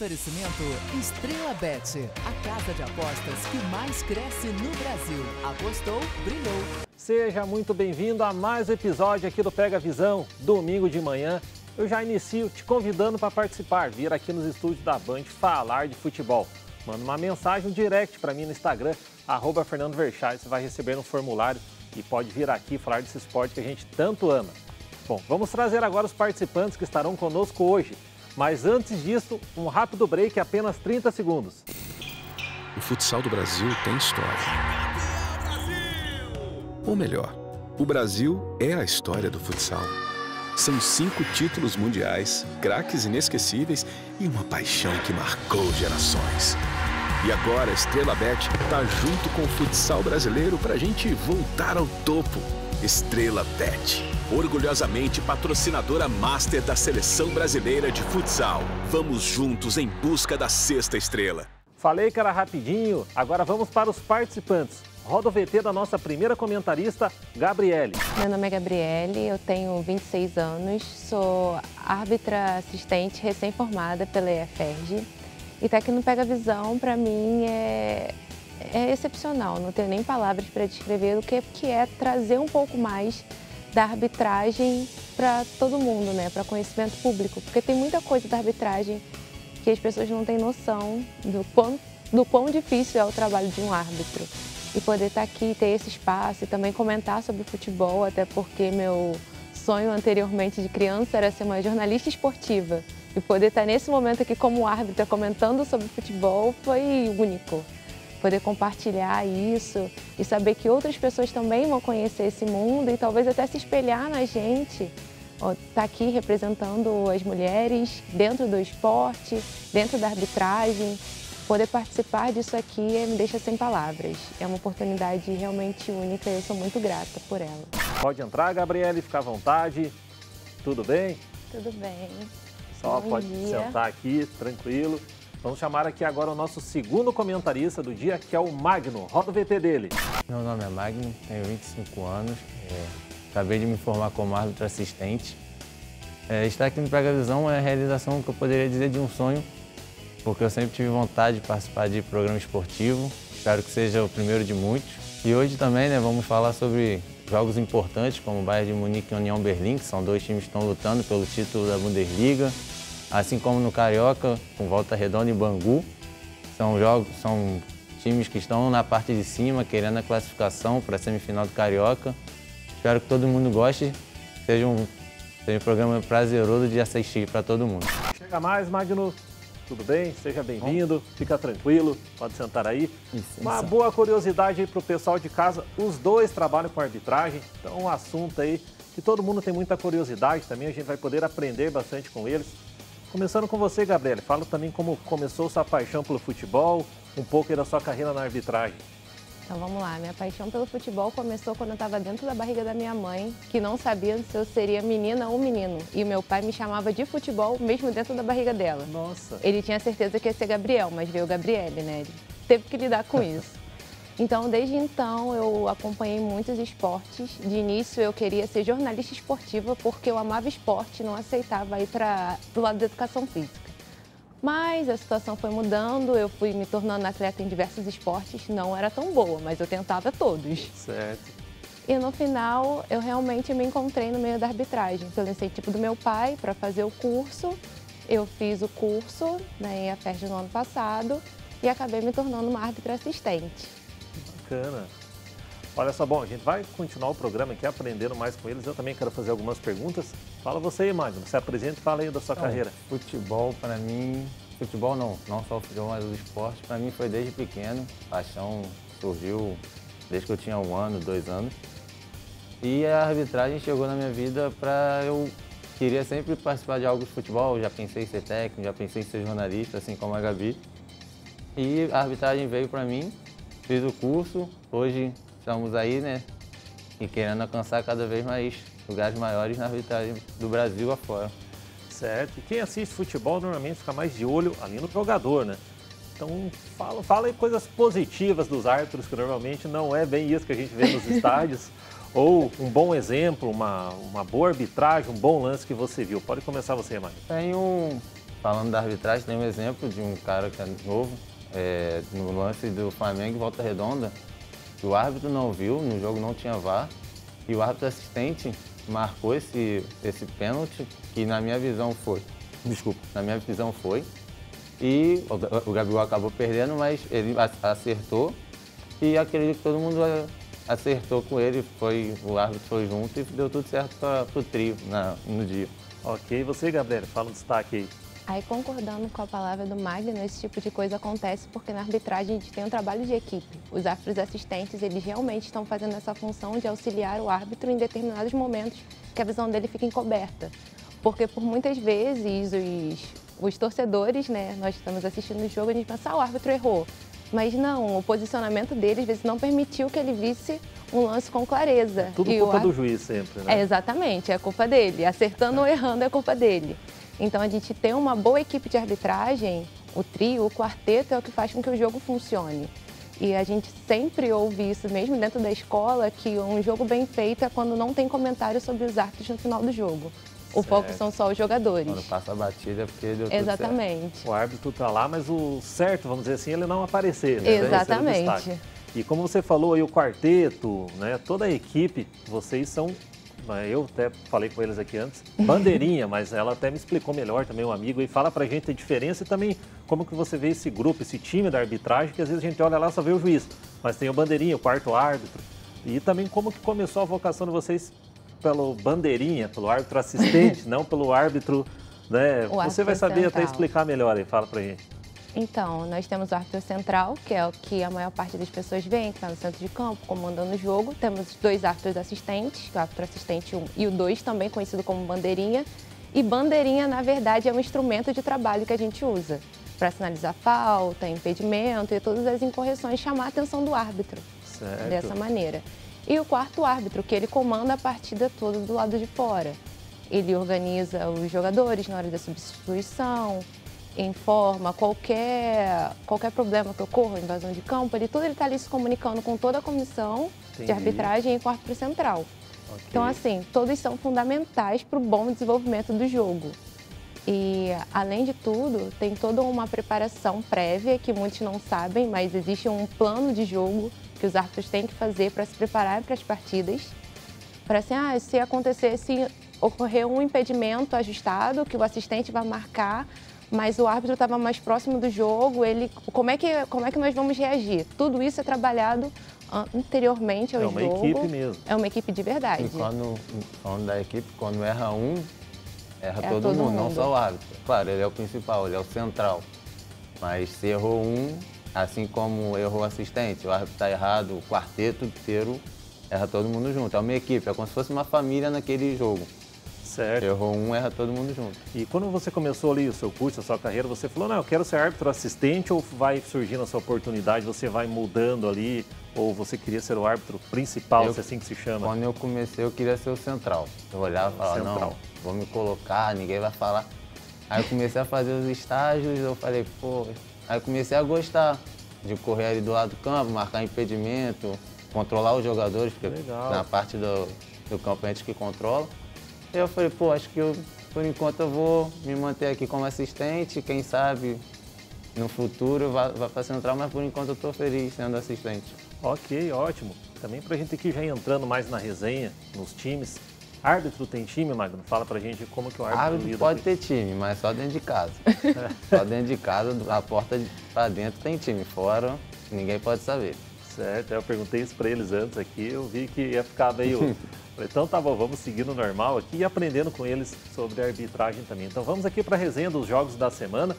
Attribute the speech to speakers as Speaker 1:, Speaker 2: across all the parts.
Speaker 1: Oferecimento Estrela Bet, a casa de apostas que mais cresce no Brasil. Apostou, brilhou.
Speaker 2: Seja muito bem-vindo a mais um episódio aqui do Pega Visão, domingo de manhã. Eu já inicio te convidando para participar, vir aqui nos estúdios da Band falar de futebol. Manda uma mensagem, um direct para mim no Instagram, @FernandoVerchay, você vai receber um formulário e pode vir aqui falar desse esporte que a gente tanto ama. Bom, vamos trazer agora os participantes que estarão conosco hoje. Mas antes disso, um rápido break, apenas 30 segundos.
Speaker 3: O futsal do Brasil tem história. Ou melhor, o Brasil é a história do futsal. São 5 títulos mundiais, craques inesquecíveis e uma paixão que marcou gerações. E agora a Estrela Bet tá junto com o futsal brasileiro pra gente voltar ao topo. Estrela Bet, orgulhosamente patrocinadora master da Seleção Brasileira de Futsal. Vamos juntos em busca da 6ª estrela.
Speaker 2: Falei que era rapidinho, agora vamos para os participantes. Roda o VT da nossa primeira comentarista, Gabriele.
Speaker 4: Meu nome é Gabriele, eu tenho 26 anos, sou árbitra assistente recém-formada pela EFERJ. E estar aqui no Pega Visão, para mim, é excepcional. Não tenho nem palavras para descrever o que é trazer um pouco mais da arbitragem para todo mundo, né? Para conhecimento público. Porque tem muita coisa da arbitragem que as pessoas não têm noção do quão difícil é o trabalho de um árbitro. E poder estar aqui, ter esse espaço e também comentar sobre futebol, até porque meu sonho anteriormente de criança era ser uma jornalista esportiva. E poder estar nesse momento aqui como árbitra comentando sobre futebol foi único. Poder compartilhar isso e saber que outras pessoas também vão conhecer esse mundo e talvez até se espelhar na gente. Estar aqui representando as mulheres dentro do esporte, dentro da arbitragem. Poder participar disso aqui me deixa sem palavras. É uma oportunidade realmente única e eu sou muito grata por ela.
Speaker 2: Pode entrar, Gabriele, fica à vontade. Tudo bem?
Speaker 4: Tudo bem.
Speaker 2: Só
Speaker 4: Bom
Speaker 2: pode
Speaker 4: dia.
Speaker 2: sentar aqui, tranquilo. Vamos chamar aqui agora o nosso segundo comentarista do dia, que é o Magno. Roda o VT dele.
Speaker 5: Meu nome é Magno, tenho 25 anos, acabei de me formar como árbitro assistente. Estar aqui no Pega Visão é a realização que eu poderia dizer de um sonho, porque eu sempre tive vontade de participar de programa esportivo, espero que seja o primeiro de muitos. E hoje também vamos falar sobre jogos importantes, como o Bayern de Munique e União Berlim, que são 2 times que estão lutando pelo título da Bundesliga. Assim como no Carioca, com Volta Redonda e Bangu, são times que estão na parte de cima, querendo a classificação para a semifinal do Carioca. Espero que todo mundo goste, seja um programa prazeroso de assistir para todo mundo.
Speaker 2: Chega mais, Magno. Tudo bem? Seja bem-vindo, fica tranquilo, pode sentar aí. Uma boa curiosidade aí para o pessoal de casa, os dois trabalham com arbitragem, então um assunto aí que todo mundo tem muita curiosidade também, a gente vai poder aprender bastante com eles. Começando com você, Gabriele, fala também como começou sua paixão pelo futebol, um pouco aí da sua carreira na arbitragem.
Speaker 4: Então vamos lá, minha paixão pelo futebol começou quando eu estava dentro da barriga da minha mãe, que não sabia se eu seria menina ou menino. E meu pai me chamava de futebol mesmo dentro da barriga dela.
Speaker 2: Nossa!
Speaker 4: Ele tinha certeza que ia ser Gabriel, mas veio Gabriele, né? Ele teve que lidar com isso. Então, desde então, eu acompanhei muitos esportes. De início, eu queria ser jornalista esportiva porque eu amava esporte e não aceitava ir para o lado da educação física. Mas a situação foi mudando, eu fui me tornando atleta em diversos esportes. Não era tão boa, mas eu tentava todos.
Speaker 2: Certo.
Speaker 4: E no final, eu realmente me encontrei no meio da arbitragem. Pelo incentivo do meu pai para fazer o curso, eu fiz o curso em EFERJ no ano passado e acabei me tornando uma árbitra assistente.
Speaker 2: Bacana. Olha só, bom, a gente vai continuar o programa aqui aprendendo mais com eles. Eu também quero fazer algumas perguntas. Fala você aí, Magno. Se apresenta e fala aí da sua carreira.
Speaker 5: Futebol, para mim, futebol não só o futebol, mas o esporte, para mim foi desde pequeno. A paixão surgiu desde que eu tinha 1 ano, 2 anos. E a arbitragem chegou na minha vida para eu queria sempre participar de algo de futebol. Já pensei em ser técnico, já pensei em ser jornalista, assim como a Gabi. E a arbitragem veio para mim. Fiz o curso, hoje estamos aí, e querendo alcançar cada vez mais lugares maiores na arbitragem do Brasil afora.
Speaker 2: Certo. E quem assiste futebol normalmente fica mais de olho ali no jogador, né? Então, fala aí coisas positivas dos árbitros, que normalmente não é bem isso que a gente vê nos estádios. Ou um bom exemplo, uma boa arbitragem, um bom lance que você viu. Pode começar você, Mário.
Speaker 5: Tenho falando da arbitragem, tem um exemplo de um cara que é novo, no lance do Flamengo em Volta Redonda, que o árbitro não viu, no jogo não tinha VAR, e o árbitro assistente marcou esse pênalti, que na minha visão foi, e o Gabigol acabou perdendo, mas ele acertou, e acredito que todo mundo acertou com ele, o árbitro foi junto e deu tudo certo para o trio no dia.
Speaker 2: Ok, você, Gabriela, fala um destaque aí.
Speaker 4: Aí, concordando com a palavra do Magno, esse tipo de coisa acontece porque na arbitragem a gente tem um trabalho de equipe. Os árbitros assistentes, eles realmente estão fazendo essa função de auxiliar o árbitro em determinados momentos que a visão dele fica encoberta. Porque por muitas vezes os torcedores, né, nós estamos assistindo o jogo e a gente pensa, o árbitro errou. Mas não, o posicionamento dele às vezes não permitiu que ele visse um lance com clareza.
Speaker 2: Tudo culpa do juiz sempre, né?
Speaker 4: Exatamente, é culpa dele. Acertando ou errando é culpa dele. Então, a gente ter uma boa equipe de arbitragem, o trio, o quarteto, é o que faz com que o jogo funcione. E a gente sempre ouve isso, mesmo dentro da escola, que um jogo bem feito é quando não tem comentário sobre os árbitros no final do jogo. O foco são só os jogadores.
Speaker 5: Quando passa a batida é porque deu tudo
Speaker 4: Exatamente.
Speaker 5: certo.
Speaker 2: O árbitro tá lá, mas o certo, vamos dizer assim, ele não aparecer, né?
Speaker 4: Exatamente.
Speaker 2: E como você falou aí, o quarteto, né? Toda a equipe, vocês são, eu até falei com eles aqui antes, bandeirinha, mas ela até me explicou melhor também, um amigo, e fala pra gente a diferença e também como que você vê esse grupo, esse time da arbitragem, que às vezes a gente olha lá e só vê o juiz, mas tem o bandeirinha, o quarto árbitro, e também como que começou a vocação de vocês pelo bandeirinha, pelo árbitro assistente, não pelo árbitro, né? Você vai saber até explicar melhor aí, fala pra gente.
Speaker 4: Então, nós temos o árbitro central, que é o que a maior parte das pessoas vê, que está no centro de campo, comandando o jogo. Temos 2 árbitros assistentes, que é o árbitro assistente 1 e o 2, também conhecido como bandeirinha. E bandeirinha, na verdade, é um instrumento de trabalho que a gente usa para sinalizar falta, impedimento e todas as incorreções, chamar a atenção do árbitro dessa maneira. E o quarto árbitro, que ele comanda a partida toda do lado de fora. Ele organiza os jogadores na hora da substituição, informa qualquer problema que ocorra, invasão de campo, ele está ali se comunicando com toda a comissão de arbitragem e com o árbitro central. Okay. Então, assim, todos são fundamentais para o bom desenvolvimento do jogo. E, além de tudo, tem toda uma preparação prévia que muitos não sabem, mas existe um plano de jogo que os árbitros têm que fazer para se preparar para as partidas. Para assim, se acontecer, se ocorrer um impedimento ajustado, que o assistente vai marcar, mas o árbitro estava mais próximo do jogo, como é que nós vamos reagir? Tudo isso é trabalhado anteriormente ao jogo.
Speaker 2: É uma equipe mesmo.
Speaker 4: É uma equipe de verdade.
Speaker 5: E falando da equipe, quando erra um, erra todo mundo, não só o árbitro. Claro, ele é o principal, ele é o central. Mas se errou um, assim como errou o assistente, o árbitro está errado, o quarteto inteiro erra todo mundo junto. É uma equipe, é como se fosse uma família naquele jogo.
Speaker 2: Certo.
Speaker 5: Errou um, erra todo mundo junto.
Speaker 2: E quando você começou ali o seu curso, a sua carreira, você falou, não, eu quero ser árbitro assistente, ou vai surgindo essa oportunidade, você vai mudando ali, ou você queria ser o árbitro principal, se é assim que se chama?
Speaker 5: Quando eu comecei, eu queria ser o central. Eu olhava e falava, não, vou me colocar, ninguém vai falar. Aí eu comecei a fazer os estágios, eu falei, pô... Aí eu comecei a gostar de correr ali do lado do campo, marcar impedimento, controlar os jogadores, porque na parte do campo a gente que controla. E eu falei, pô, acho que por enquanto eu vou me manter aqui como assistente, quem sabe no futuro vai para central, mas por enquanto eu estou feliz sendo assistente.
Speaker 2: Ok, ótimo. Também para a gente aqui já entrando mais na resenha, nos times. Árbitro tem time, Magno? Fala pra gente como que o árbitro lida.
Speaker 5: Pode ter time, mas só dentro de casa. Só dentro de casa, a porta para dentro tem time, fora ninguém pode saber.
Speaker 2: Certo, eu perguntei isso para eles antes aqui, eu vi que ia ficar meio... Então tá bom, vamos seguir no normal aqui e aprendendo com eles sobre a arbitragem também. Então vamos aqui para a resenha dos jogos da semana.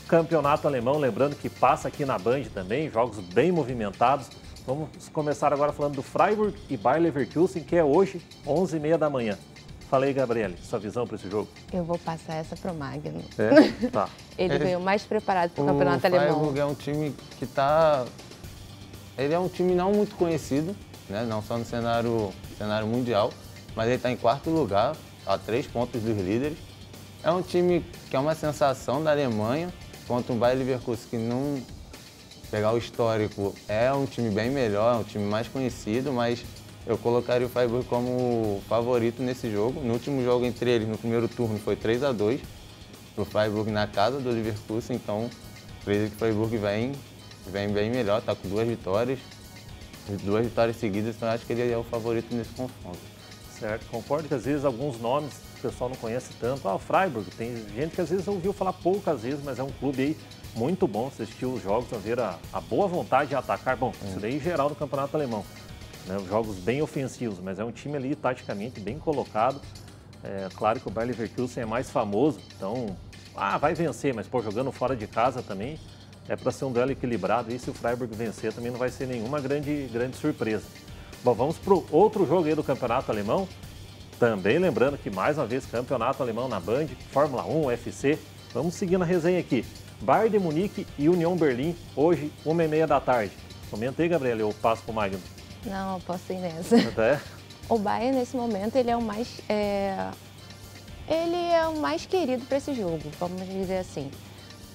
Speaker 2: Campeonato alemão, lembrando que passa aqui na Band também, jogos bem movimentados. Vamos começar agora falando do Freiburg e Bayer Leverkusen, que é hoje, 11h30 da manhã. Fala aí, Gabriele, sua visão para esse jogo?
Speaker 4: Eu vou passar essa pro Magno.
Speaker 2: Tá.
Speaker 4: Ele veio mais preparado para o campeonato alemão.
Speaker 5: O Freiburg é um time que está... Ele é um time não muito conhecido, né? Não só no cenário mundial, mas ele está em 4º lugar, a 3 pontos dos líderes. É um time que é uma sensação da Alemanha, contra um Bayer Leverkusen que não... Pegar o histórico, é um time bem melhor, é um time mais conhecido, mas eu colocaria o Freiburg como favorito nesse jogo. No último jogo entre eles, no primeiro turno, foi 3-2. para o Freiburg na casa do Leverkusen, então acredito que o Freiburg vem bem melhor, está com 2 vitórias seguidas, então acho que ele é o favorito nesse confronto.
Speaker 2: Certo, concordo que às vezes alguns nomes o pessoal não conhece tanto. O Freiburg, tem gente que às vezes ouviu falar poucas vezes, mas é um clube aí muito bom, assistir os jogos, para ver a boa vontade de atacar. Bom, isso daí em geral no campeonato alemão, né? Os jogos bem ofensivos, mas é um time ali taticamente bem colocado. É claro que o Bayer Leverkusen é mais famoso, então vai vencer, mas pô, jogando fora de casa também é para ser um duelo equilibrado. E se o Freiburg vencer também não vai ser nenhuma grande surpresa. Bom, vamos para o outro jogo aí do campeonato alemão. Também lembrando que mais uma vez campeonato alemão na Band, Fórmula 1, UFC. Vamos seguir na resenha aqui. Bayern de Munique e União Berlim, hoje, 1h30 da tarde. Comenta aí, Gabriel, eu passo para o Magno.
Speaker 4: Não, eu posso ir nessa.
Speaker 2: Até?
Speaker 4: O Bayern, nesse momento, ele é o mais querido para esse jogo, vamos dizer assim.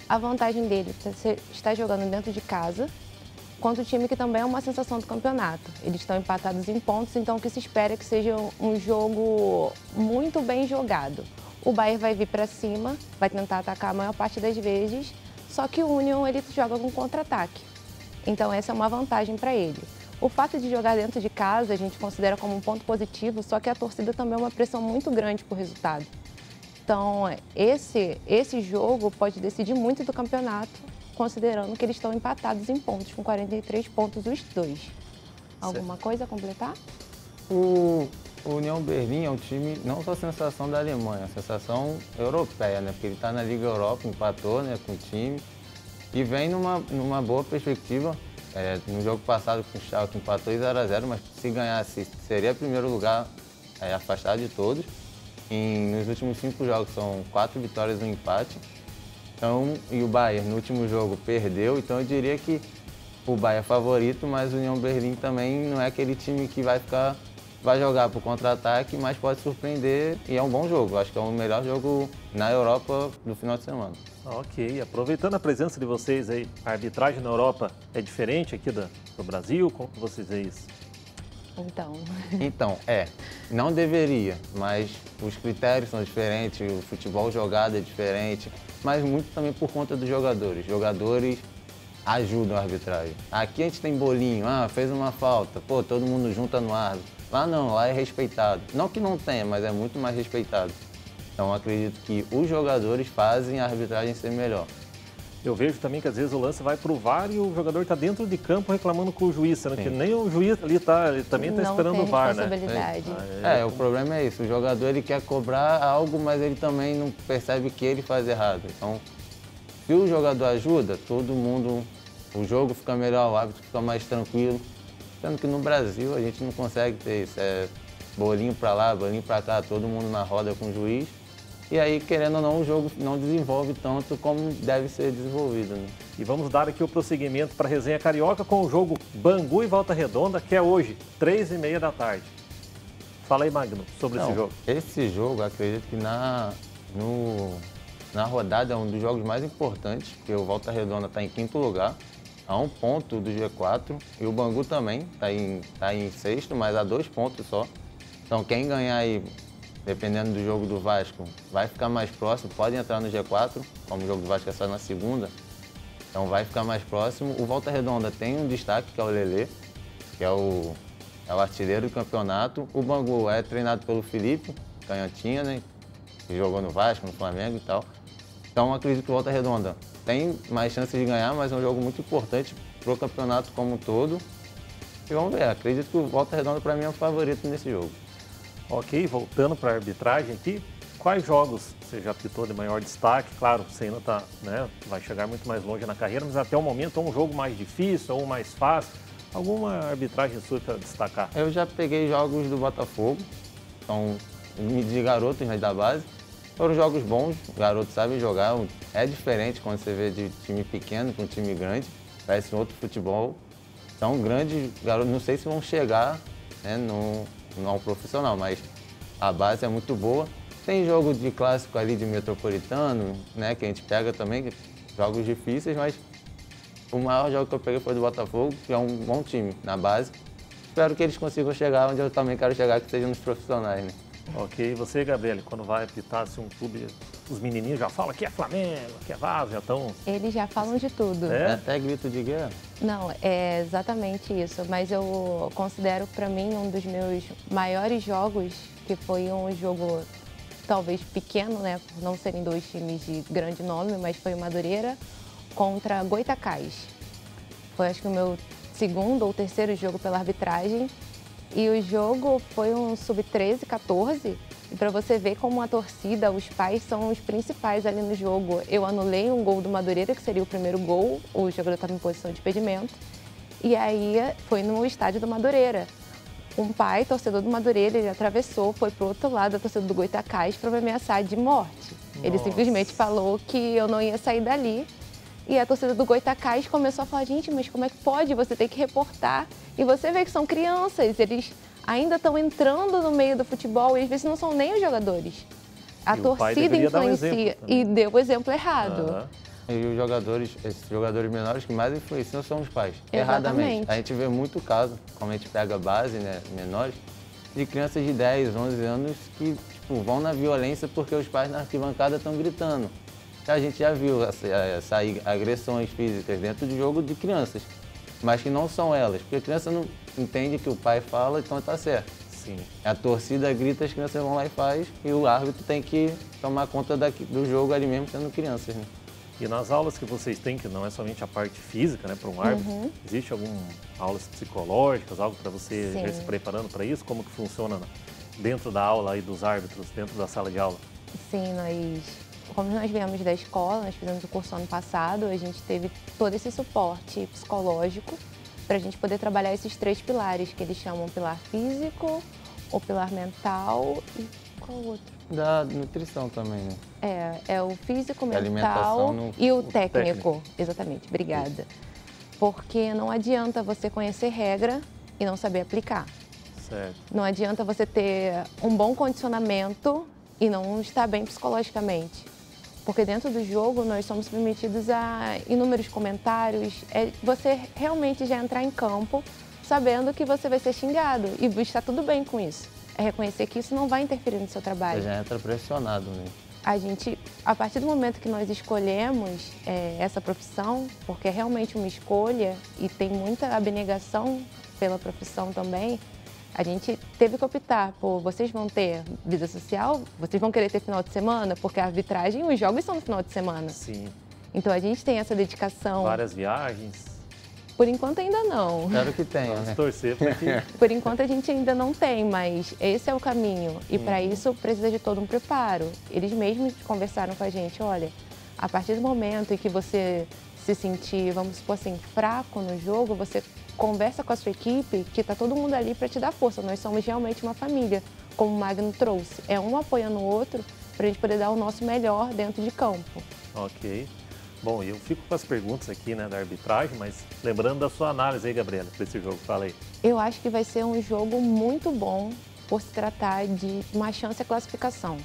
Speaker 4: A vantagem dele está jogando dentro de casa, contra o time que também é uma sensação do campeonato. Eles estão empatados em pontos, então o que se espera é que seja um jogo muito bem jogado. O Bayern vai vir para cima, vai tentar atacar a maior parte das vezes, só que o Union ele joga com contra-ataque. Então essa é uma vantagem para ele. O fato de jogar dentro de casa a gente considera como um ponto positivo, só que a torcida também é uma pressão muito grande por resultado. Então esse jogo pode decidir muito do campeonato, considerando que eles estão empatados em pontos, com 43 pontos os dois. Alguma coisa a completar?
Speaker 5: O União Berlim é um time, não só sensação da Alemanha, é sensação europeia, né? Porque ele está na Liga Europa, empatou, né, com o time e vem numa boa perspectiva. No jogo passado com o Schalke empatou em 0-0, mas se ganhasse seria primeiro lugar afastado de todos. Nos últimos 5 jogos são 4 vitórias e 1 empate. Então, e o Bayern no último jogo perdeu, então eu diria que o Bayern é favorito, mas o União Berlim também não é aquele time que vai jogar para o contra-ataque, mas pode surpreender e é um bom jogo. Acho que é o melhor jogo na Europa do final de semana.
Speaker 2: Ok, aproveitando a presença de vocês aí, a arbitragem na Europa é diferente aqui do Brasil? Como que vocês veem isso?
Speaker 5: Então, não deveria, mas os critérios são diferentes, o futebol jogado é diferente, mas muito também por conta dos jogadores. Jogadores ajudam a arbitragem. Aqui a gente tem bolinho, fez uma falta, pô, todo mundo junta no árbitro. Lá não, lá é respeitado. Não que não tenha, mas é muito mais respeitado. Então acredito que os jogadores fazem a arbitragem ser melhor.
Speaker 2: Eu vejo também que às vezes o lance vai pro VAR e o jogador está dentro de campo reclamando com o juiz, sendo que nem o juiz ali ele também está esperando o VAR, né?
Speaker 5: O problema é isso, o jogador ele quer cobrar algo, mas ele também não percebe que ele faz errado. Então, se o jogador ajuda, todo mundo, o jogo fica melhor, o árbitro fica mais tranquilo. Sendo que no Brasil a gente não consegue ter isso, bolinho para lá, bolinho para cá, todo mundo na roda com o juiz. E aí, querendo ou não, o jogo não desenvolve tanto como deve ser desenvolvido, né?
Speaker 2: E vamos dar aqui o prosseguimento para a resenha carioca com o jogo Bangu e Volta Redonda, que é hoje, 3h30 da tarde. Fala aí, Magno, sobre esse jogo.
Speaker 5: Esse jogo, acredito que na rodada é um dos jogos mais importantes, porque o Volta Redonda está em 5º lugar, a 1 ponto do G4, e o Bangu também está em 6º, mas a 2 pontos só. Então, quem ganhar aí, dependendo do jogo do Vasco, vai ficar mais próximo, pode entrar no G4, como o jogo do Vasco é só na segunda, então vai ficar mais próximo. O Volta Redonda tem um destaque, que é o Lelê, que é o artilheiro do campeonato. O Bangu é treinado pelo Felipe Canhotinha, né, que jogou no Vasco, no Flamengo e tal. Então acredito que o Volta Redonda tem mais chances de ganhar, mas é um jogo muito importante para o campeonato como um todo. E vamos ver, acredito que o Volta Redonda para mim é o favorito nesse jogo.
Speaker 2: Ok, voltando para a arbitragem aqui, quais jogos você já apitou de maior destaque? Claro, você ainda vai chegar muito mais longe na carreira, mas até o momento é um jogo mais difícil ou mais fácil? Alguma arbitragem sua para destacar?
Speaker 5: Eu já peguei jogos do Botafogo, então de garotos, né, da base. Foram jogos bons, os garotos sabem jogar, é diferente quando você vê de time pequeno para um time grande, parece um outro futebol. São grandes garotos, não sei se vão chegar, né, não é um profissional, mas a base é muito boa. Tem jogo de clássico ali de Metropolitano, né, que a gente pega também, jogos difíceis, mas o maior jogo que eu peguei foi do Botafogo, que é um bom time na base. Espero que eles consigam chegar onde eu também quero chegar, que seja nos profissionais, né?
Speaker 2: Ok, e você, Gabriel, quando vai apitar um clube os menininhos já falam que é Flamengo, que é Vasco, já estão...
Speaker 4: Eles já falam de tudo.
Speaker 2: É?
Speaker 5: Até grito de guerra.
Speaker 4: Não, é exatamente isso. Mas eu considero para mim um dos meus maiores jogos, que foi um jogo talvez pequeno, né? Por não serem dois times de grande nome, mas foi o Madureira contra Goitacás. Foi acho que o meu segundo ou terceiro jogo pela arbitragem. E o jogo foi um sub-13, 14. E para você ver como a torcida, os pais são os principais ali no jogo. Eu anulei um gol do Madureira, que seria o primeiro gol, o jogador estava em posição de impedimento. E aí foi no estádio do Madureira. Um pai, torcedor do Madureira, ele atravessou, foi pro outro lado da torcida do Goitacás para me ameaçar de morte. Ele
Speaker 2: Nossa.
Speaker 4: simplesmente falou que eu não ia sair dali. E a torcida do Goitacás começou a falar, gente, mas como é que pode? Você tem que reportar. E você vê que são crianças, eles ainda estão entrando no meio do futebol e às vezes não são nem os jogadores. A
Speaker 2: E o pai
Speaker 4: torcida
Speaker 2: deveria dar um
Speaker 4: influencia
Speaker 2: exemplo também.
Speaker 4: e deu o exemplo errado.
Speaker 2: Aham.
Speaker 5: E os jogadores, esses jogadores menores que mais influenciam são os pais.
Speaker 4: Exatamente.
Speaker 5: Erradamente. A gente vê muito caso, como a gente pega a base, né, menores, de crianças de 10, 11 anos que vão na violência porque os pais na arquibancada estão gritando. A gente já viu sair agressões físicas dentro de jogo de crianças, mas que não são elas, porque a criança não entende que o pai fala, então está certo.
Speaker 2: Sim.
Speaker 5: A torcida grita, as crianças vão lá e faz, e o árbitro tem que tomar conta do jogo ali mesmo, sendo crianças, né?
Speaker 2: E nas aulas que vocês têm, que não é somente a parte física, né, para um árbitro, existe alguma aulas psicológicas, algo para você
Speaker 4: Sim.
Speaker 2: já ir se preparando para isso? Como que funciona dentro da aula aí dos árbitros, dentro da sala de aula?
Speaker 4: Sim, como nós viemos da escola, nós fizemos o curso ano passado, a gente teve todo esse suporte psicológico para a gente poder trabalhar esses 3 pilares, que eles chamam pilar físico, o pilar mental e qual outro?
Speaker 5: Da nutrição também, né?
Speaker 4: É o físico,
Speaker 5: Da
Speaker 4: mental
Speaker 5: alimentação
Speaker 4: e o
Speaker 2: técnico.
Speaker 4: técnico. Exatamente, obrigada. Porque não adianta você conhecer regra e não saber aplicar.
Speaker 2: Certo.
Speaker 4: Não adianta você ter um bom condicionamento e não estar bem psicologicamente. Porque dentro do jogo nós somos submetidos a inúmeros comentários. É você realmente já entrar em campo sabendo que você vai ser xingado e está tudo bem com isso. É reconhecer que isso não vai interferir no seu trabalho.
Speaker 5: Você já entra pressionado, né?
Speaker 4: A partir do momento que nós escolhemos essa profissão, porque é realmente uma escolha e tem muita abnegação pela profissão também, a gente teve que optar por vocês vão ter vida social, vocês vão querer ter final de semana, porque a arbitragem, os jogos são no final de semana.
Speaker 2: Sim.
Speaker 4: Então a gente tem essa dedicação.
Speaker 2: Várias viagens.
Speaker 4: Por enquanto ainda não.
Speaker 5: Espero que tenha,
Speaker 2: Vamos
Speaker 5: né?
Speaker 2: torcer para que...
Speaker 4: Por enquanto a gente ainda não tem, mas esse é o caminho. E para isso precisa de todo um preparo. Eles mesmos conversaram com a gente, olha, a partir do momento em que você se sentir, vamos supor assim, fraco no jogo, você conversa com a sua equipe, que está todo mundo ali para te dar força. Nós somos realmente uma família, como o Magno trouxe. É um apoiando o outro para a gente poder dar o nosso melhor dentro de campo.
Speaker 2: Ok. Bom, eu fico com as perguntas aqui, né, da arbitragem, mas lembrando da sua análise aí, Gabriela, para esse jogo, fala aí.
Speaker 4: Eu acho que vai ser um jogo muito bom por se tratar de uma chance à classificação.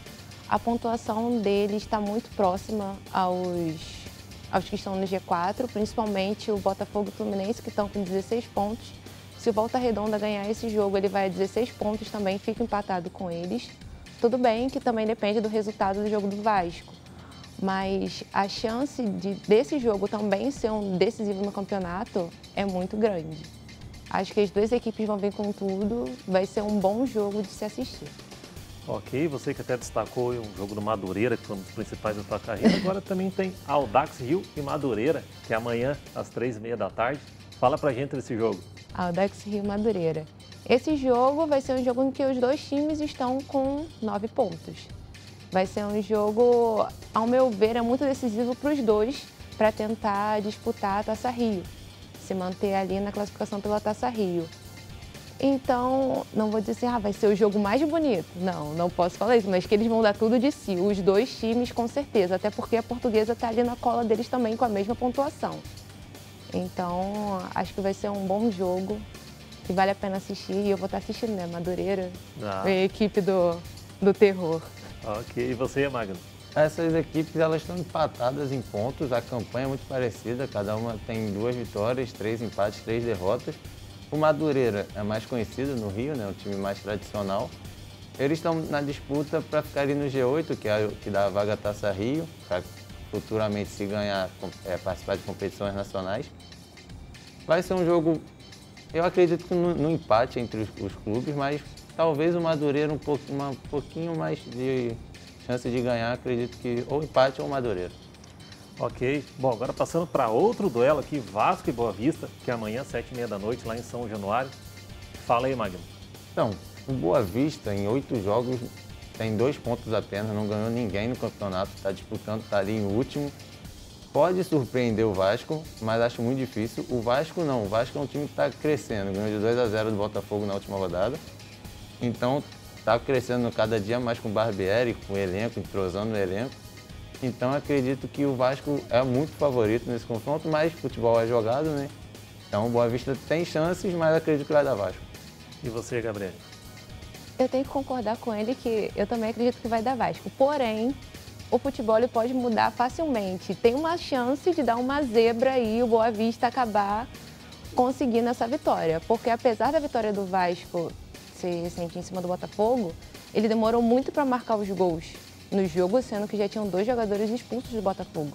Speaker 4: A pontuação dele está muito próxima aos que estão no G4, principalmente o Botafogo e o Fluminense, que estão com 16 pontos. Se o Volta Redonda ganhar esse jogo, ele vai a 16 pontos também, fica empatado com eles. Tudo bem que também depende do resultado do jogo do Vasco, mas a chance desse jogo também ser um decisivo no campeonato é muito grande. Acho que as duas equipes vão vir com tudo, vai ser um bom jogo de se assistir.
Speaker 2: Ok, você que até destacou um jogo do Madureira, que foi um dos principais da sua carreira, agora também tem Audax Rio e Madureira, que é amanhã às 3h30 da tarde. Fala pra gente desse jogo.
Speaker 4: Audax Rio Madureira. Esse jogo vai ser um jogo em que os dois times estão com 9 pontos. Vai ser um jogo, ao meu ver, é muito decisivo para os dois para tentar disputar a Taça Rio, se manter ali na classificação pela Taça Rio. Então, não vou dizer assim, vai ser o jogo mais bonito. Não posso falar isso, mas que eles vão dar tudo de si, os dois times com certeza, até porque a Portuguesa está ali na cola deles também com a mesma pontuação. Então, acho que vai ser um bom jogo, que vale a pena assistir, e eu vou estar assistindo, né, Madureira, a equipe do terror.
Speaker 2: Ok, e você, Magno?
Speaker 5: Essas equipes, elas estão empatadas em pontos, a campanha é muito parecida, cada uma tem 2 vitórias, 3 empates, 3 derrotas. O Madureira é mais conhecido no Rio, né, o time mais tradicional. Eles estão na disputa para ficar ali no G8, que dá a vaga Taça Rio, para futuramente, se ganhar, participar de competições nacionais. Vai ser um jogo, eu acredito que no empate entre os clubes, mas talvez o Madureira um pouquinho mais de chance de ganhar, acredito que ou empate ou Madureira.
Speaker 2: Ok. Bom, agora passando para outro duelo aqui, Vasco e Boa Vista, que é amanhã, 7h30 da noite, lá em São Januário. Fala aí, Magno.
Speaker 5: Então, o Boa Vista, em 8 jogos, tem 2 pontos apenas, não ganhou ninguém no campeonato, está disputando, está ali em último. Pode surpreender o Vasco, mas acho muito difícil. O Vasco não, o Vasco é um time que está crescendo, ganhou de 2-0 do Botafogo na última rodada. Então, está crescendo cada dia mais com o Barbieri, com o elenco, entrosando o elenco. Então, acredito que o Vasco é muito favorito nesse confronto, mas futebol é jogado, né? Então, o Boa Vista tem chances, mas acredito que vai dar Vasco.
Speaker 2: E você, Gabriel?
Speaker 4: Eu tenho que concordar com ele que eu também acredito que vai dar Vasco. Porém, o futebol ele pode mudar facilmente. Tem uma chance de dar uma zebra e o Boa Vista acabar conseguindo essa vitória. Porque apesar da vitória do Vasco ser recente em cima do Botafogo, ele demorou muito para marcar os gols no jogo, sendo que já tinham 2 jogadores expulsos do Botafogo.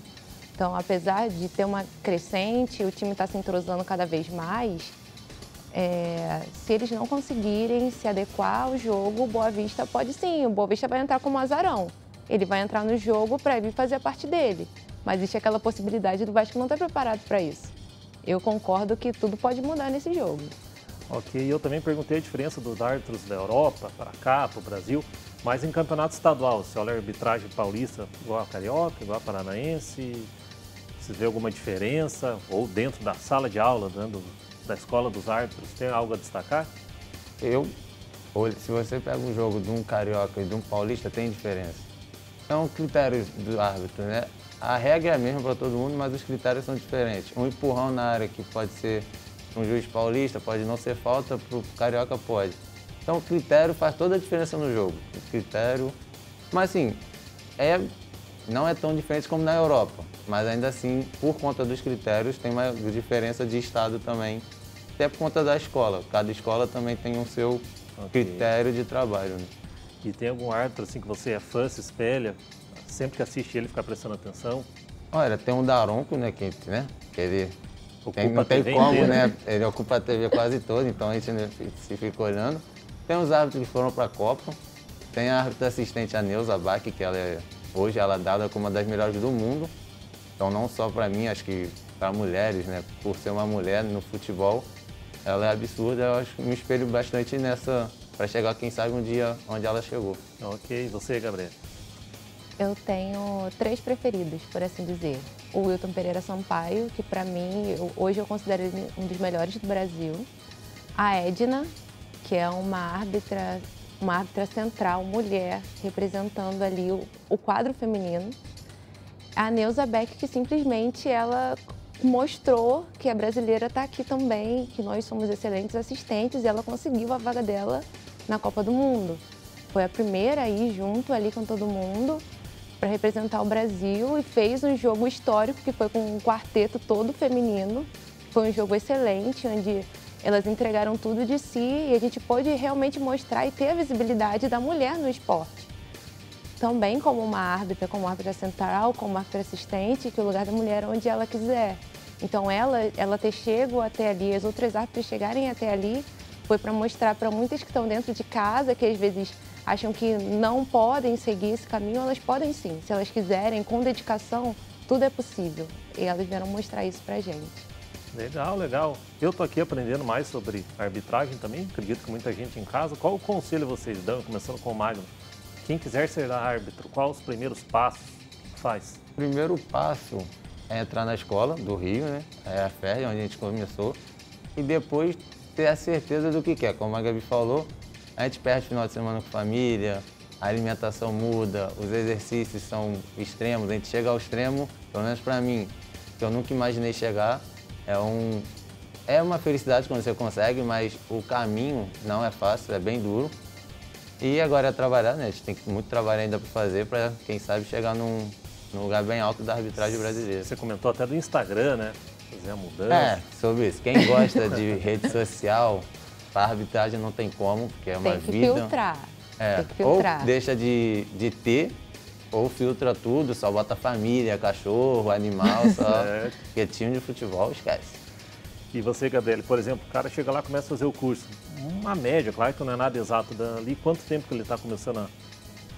Speaker 4: Então, apesar de ter uma crescente, o time está se entrosando cada vez mais, se eles não conseguirem se adequar ao jogo, o Boa Vista pode sim, o Boa Vista vai entrar como azarão. Ele vai entrar no jogo para ele fazer a parte dele, mas existe aquela possibilidade do Vasco não estar preparado para isso. Eu concordo que tudo pode mudar nesse jogo.
Speaker 2: Ok, eu também perguntei a diferença dos árbitros da Europa para cá, para o Brasil, mas em campeonato estadual, você olha a arbitragem paulista igual a carioca, igual a paranaense, você vê alguma diferença? Ou dentro da sala de aula, da escola dos árbitros, tem algo a destacar?
Speaker 5: Se você pega um jogo de um carioca e de um paulista, tem diferença. São critérios do árbitro, né? A regra é a mesma para todo mundo, mas os critérios são diferentes. Um empurrão na área que pode ser um juiz paulista, pode não ser falta, para o carioca pode. Então o critério faz toda a diferença no jogo. O critério... Mas assim, não é tão diferente como na Europa. Mas ainda assim, por conta dos critérios, tem uma diferença de estado também. Até por conta da escola. Cada escola também tem o seu critério de trabalho, né?
Speaker 2: E tem algum árbitro assim que você é fã, se espelha, sempre que assiste ele fica prestando atenção?
Speaker 5: Olha, tem um Daronco, né, que ele
Speaker 2: Ocupa
Speaker 5: não tem como,
Speaker 2: inteira,
Speaker 5: né? Ele ocupa a TV quase toda, então a gente se fica olhando. Tem os árbitros que foram para a Copa. Tem a árbitra assistente, a Neuza Bach, que hoje ela é dada como uma das melhores do mundo. Então não só para mim, acho que para mulheres, né? Por ser uma mulher no futebol, ela é absurda. Eu acho que me espelho bastante nessa, para chegar, quem sabe, um dia onde ela chegou.
Speaker 2: Ok, você, Gabriel?
Speaker 4: Eu tenho 3 preferidos, por assim dizer. O Wilton Pereira Sampaio, que para mim, hoje eu considero ele um dos melhores do Brasil. A Edna, que é uma árbitra central, mulher, representando ali o quadro feminino. A Neuza Beck, que simplesmente ela mostrou que a brasileira está aqui também, que nós somos excelentes assistentes e ela conseguiu a vaga dela na Copa do Mundo. Foi a primeira a ir junto ali com todo mundo para representar o Brasil e fez um jogo histórico que foi com um quarteto todo feminino. Foi um jogo excelente, onde elas entregaram tudo de si e a gente pôde realmente mostrar e ter a visibilidade da mulher no esporte. Também como uma árbitra, como árbitra central, como árbitra assistente, que o lugar da mulher é onde ela quiser. Então ela ter chego até ali, as outras árbitras chegarem até ali, foi para mostrar para muitas que estão dentro de casa, que às vezes acham que não podem seguir esse caminho, elas podem sim. Se elas quiserem, com dedicação, tudo é possível. E elas vieram mostrar isso pra gente.
Speaker 2: Legal, legal. Eu tô aqui aprendendo mais sobre arbitragem também, acredito que muita gente em casa. Qual o conselho vocês dão, começando com o Magno? Quem quiser ser árbitro, quais os primeiros passos que faz?
Speaker 5: O primeiro passo é entrar na escola do Rio, né? É a FERJ, onde a gente começou. E depois ter a certeza do que quer. Como a Gabi falou, a gente perde final de semana com família, a alimentação muda, os exercícios são extremos. A gente chega ao extremo, pelo menos para mim, que eu nunca imaginei chegar. É uma felicidade quando você consegue, mas o caminho não é fácil, é bem duro. E agora é trabalhar, né? A gente tem muito trabalho ainda para fazer para, quem sabe, chegar num lugar bem alto da arbitragem brasileira.
Speaker 2: Você comentou até do Instagram, né? Fazer a mudança.
Speaker 5: Sobre isso. Quem gosta de rede social, para arbitragem não tem como, porque é uma vida.
Speaker 4: Tem que filtrar.
Speaker 5: É,
Speaker 4: Tem que filtrar.
Speaker 5: ou deixa de ter, ou filtra tudo, só bota família, cachorro, animal, só. Porque time de futebol, esquece.
Speaker 2: E você, Gabriele, por exemplo, o cara chega lá e começa a fazer o curso. Uma média, claro que não é nada exato dali. Quanto tempo que ele está começando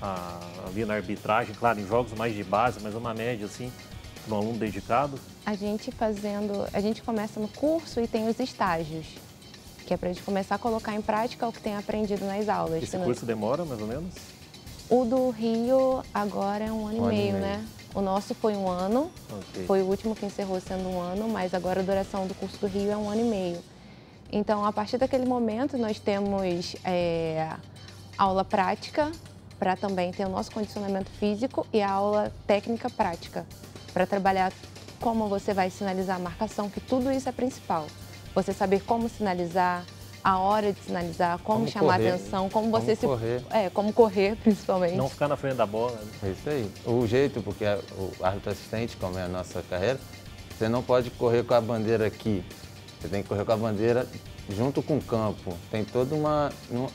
Speaker 2: a vir na arbitragem? Claro, em jogos mais de base, mas uma média, assim, para um aluno dedicado?
Speaker 4: A gente começa no curso e tem os estágios, que é para a gente começar a colocar em prática o que tem aprendido nas aulas.
Speaker 2: Esse curso demora, mais ou menos?
Speaker 4: O do Rio agora é 1 ano e meio, né? O nosso foi 1 ano, foi o último que encerrou sendo 1 ano, mas agora a duração do curso do Rio é 1 ano e meio. Então, a partir daquele momento, nós temos aula prática, para também ter o nosso condicionamento físico, e a aula técnica prática, para trabalhar como você vai sinalizar a marcação, que tudo isso é principal. Você saber como sinalizar, a hora de sinalizar, como chamar
Speaker 5: correr,
Speaker 4: atenção, como você
Speaker 5: correr.
Speaker 4: como correr, principalmente.
Speaker 2: Não ficar na frente da bola.
Speaker 5: É isso aí. O jeito, porque o árbitro assistente, como é a nossa carreira, você não pode correr com a bandeira aqui. Você tem que correr com a bandeira junto com o campo. Tem toda uma...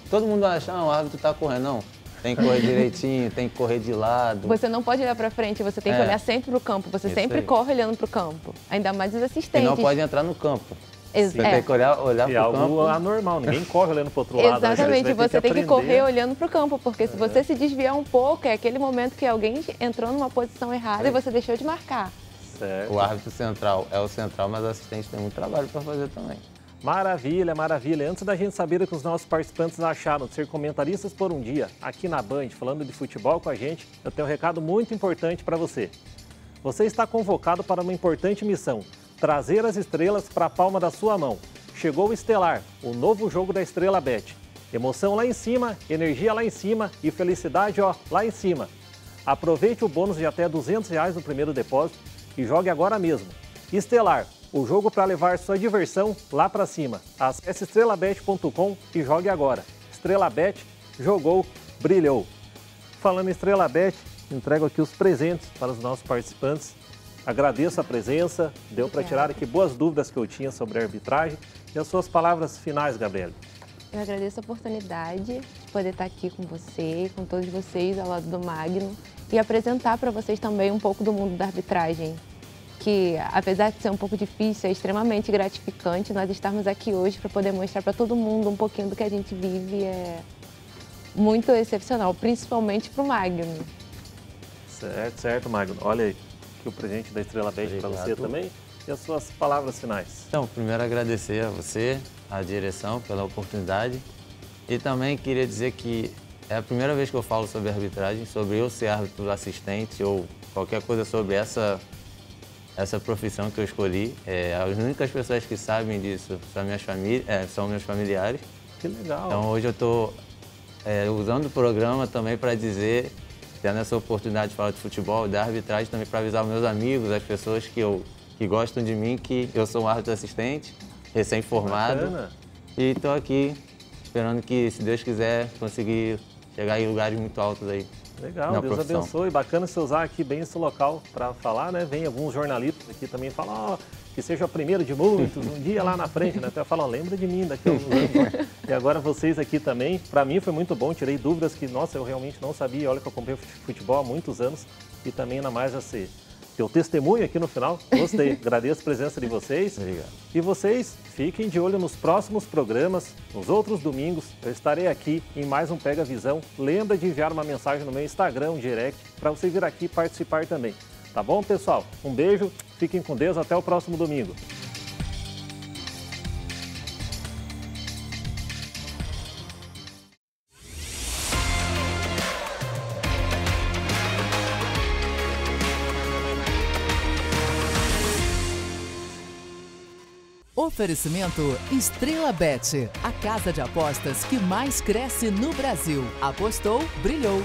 Speaker 5: Todo mundo acha, o árbitro está correndo. Não. Tem que correr direitinho, tem que correr de lado.
Speaker 4: Você não pode olhar para frente, você tem que olhar sempre para o campo. Você
Speaker 5: Isso
Speaker 4: sempre
Speaker 5: aí.
Speaker 4: corre olhando para o campo. Ainda mais os assistentes.
Speaker 5: E não pode entrar no campo. Você
Speaker 4: É.
Speaker 5: tem que olhar para o
Speaker 2: É algo
Speaker 5: campo.
Speaker 2: anormal, ninguém corre olhando para o outro lado.
Speaker 4: Exatamente, você tem que
Speaker 2: aprender.
Speaker 4: correr olhando para o campo, porque se você se desviar um pouco, é aquele momento que alguém entrou numa posição errada e você deixou de marcar.
Speaker 2: Certo.
Speaker 5: O árbitro central é o central, mas o assistente tem muito trabalho para fazer também.
Speaker 2: Maravilha, maravilha. Antes da gente saber o que os nossos participantes acharam de ser comentaristas por um dia aqui na Band, falando de futebol com a gente, eu tenho um recado muito importante para você. Você está convocado para uma importante missão, trazer as estrelas para a palma da sua mão. Chegou o Estelar, o novo jogo da Estrela Bet. Emoção lá em cima, energia lá em cima e felicidade lá em cima. Aproveite o bônus de até R$200 no primeiro depósito e jogue agora mesmo. Estelar, o jogo para levar sua diversão lá para cima. Acesse estrelabet.com e jogue agora. Estrela Bet, jogou, brilhou. Falando em Estrela Bet, entrego aqui os presentes para os nossos participantes. Agradeço a presença, deu para tirar aqui boas dúvidas que eu tinha sobre a arbitragem. E as suas palavras finais, Gabriele.
Speaker 4: Eu agradeço a oportunidade de poder estar aqui com você, com todos vocês, ao lado do Magno, e apresentar para vocês também um pouco do mundo da arbitragem, que, apesar de ser um pouco difícil, é extremamente gratificante nós estarmos aqui hoje para poder mostrar para todo mundo um pouquinho do que a gente vive. É muito excepcional, principalmente para o Magno.
Speaker 2: Certo, certo, Magno. Olha aí, aqui o presente da Estrela Bet para você também. E as suas palavras finais.
Speaker 5: Então, primeiro agradecer a você, a direção, pela oportunidade. E também queria dizer que é a primeira vez que eu falo sobre arbitragem, sobre eu ser árbitro assistente ou qualquer coisa sobre essa profissão que eu escolhi. As únicas pessoas que sabem disso são meus familiares.
Speaker 2: Que legal.
Speaker 5: Então, hoje eu estou usando o programa também para dizer, tendo essa oportunidade de falar de futebol, da arbitragem, também para avisar os meus amigos, as pessoas que gostam de mim, que eu sou um árbitro assistente, recém-formado. E estou aqui esperando que, se Deus quiser, conseguir chegar em lugares muito altos aí.
Speaker 2: Legal, Deus abençoe. Bacana você usar aqui bem esse local para falar, né? Vem alguns jornalistas aqui também falam, que seja o primeiro de muitos, um dia lá na frente, né? Até falam, lembra de mim daqui a alguns anos. E agora vocês aqui também. Para mim foi muito bom, tirei dúvidas que, nossa, eu realmente não sabia. Olha que eu acompanho futebol há muitos anos e também ainda mais teu testemunho aqui no final. Gostei, agradeço a presença de vocês.
Speaker 5: Obrigado.
Speaker 2: E vocês fiquem de olho nos próximos programas, nos outros domingos. Eu estarei aqui em mais um Pega Visão. Lembra de enviar uma mensagem no meu Instagram, um direct, para você vir aqui participar também. Tá bom, pessoal? Um beijo, fiquem com Deus, até o próximo domingo.
Speaker 1: Oferecimento Estrela Bet, a casa de apostas que mais cresce no Brasil. Apostou, brilhou.